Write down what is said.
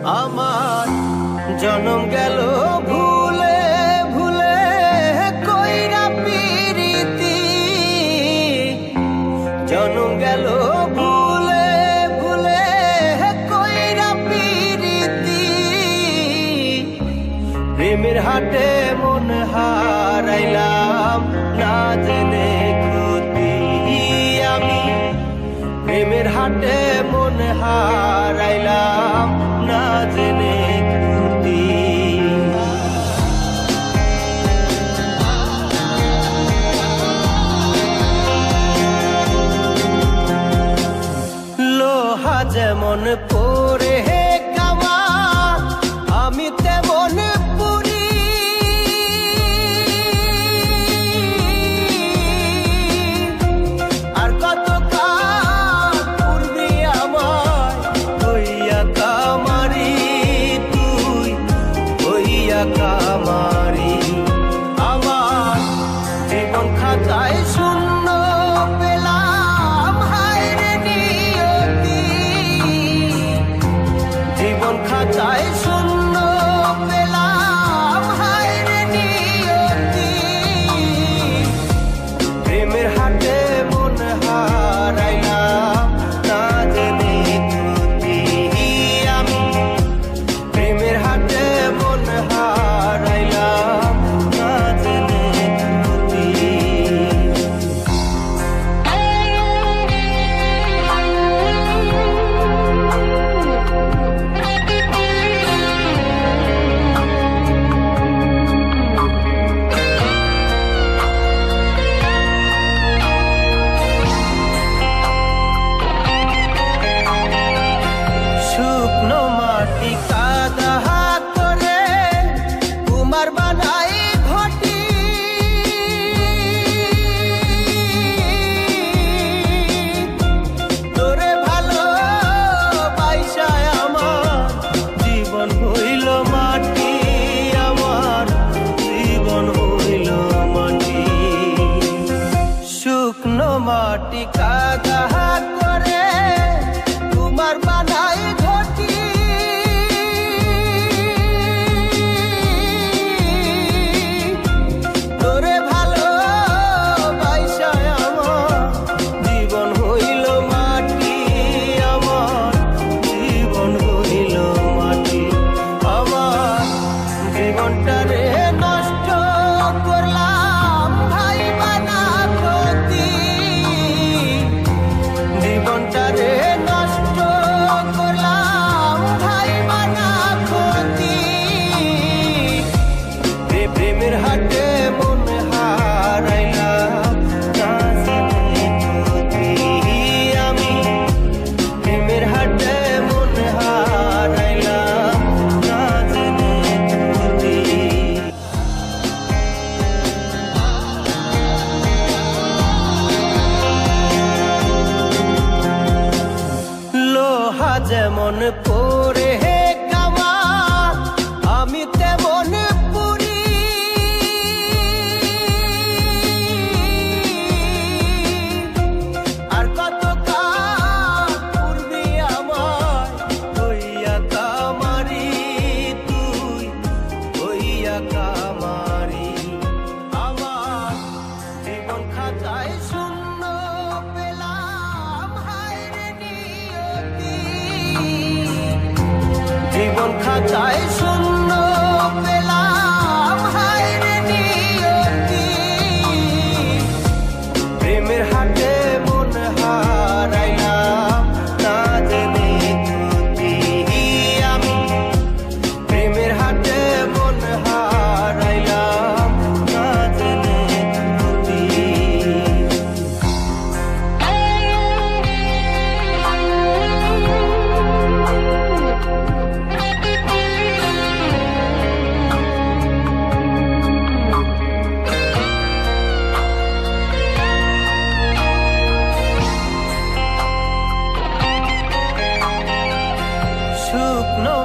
আমার জনম গেল ভুলে ভুলে কইরা পিরিতি, জনম গেল ভুলে ভুলে কইরা পিরিতি। প্রেমের হাটে মন হারাইলাম না জেনে ক্ষতি আমি, প্রেমের হাটে মন হারাইলাম না জেনে ক্ষতি। লোহা যেমন পরে কামা আমি তেমন পুরি, আর কত কাল পূর্বে আমার হইয়া কামারি, তুই হইয়া কামারি। আমার জীবন খাতায় শূন্য পেলাম হায় রে নিয়তি, জীবন খাতায় শূন্য পেলাম হায় রে নিয়তি। প্রেমের হাটে মন হারাইলাম না জেনে ক্ষতি আমি, প্রেমের হাটে মন হারাইলাম না জেনে ক্ষতি। শুকনো মাটি কাদা করে কুমার বানাই ঘটি, তোরে ভালো বাইসায় আমার জীবন হইল মাটি, আমার জীবন হইল মাটি। শুকনো মাটি কাদা করে কুমার বানাই ঘটি, তোরে ভালো বাইসায় আমার জীবন হইল মাটি, আমার জীবন হইল মাটি। আমার জীবনটারে নষ্ট করলাম ভাই বানা ক্ষতি, জীবনটারে নষ্ট করলাম ভাই বানা ক্ষতি। প্রেমের হাটে মন হারাইলাম না জেনে ক্ষতি আমি, প্রেমের হাটে মন হারাইলাম না জেনে ক্ষতি। লোহা যেমন পরে কামা আমি তেমন পুরি, আর কত কাল পূর্বে আমার হইয়া কামারি, তুই হইয়া কামারি। আমার জীবন খাতায় শূন্য পেলাম হায় রে নিয়তি, জীবন খাতায় শূন্য পেলাম হায় রে নিয়তি। প্রেমের হাটে মন হারাইলাম না জেনে ক্ষতি আমি, প্রেমের হাটে মন হারাইলাম না জেনে ক্ষতি। শুকনো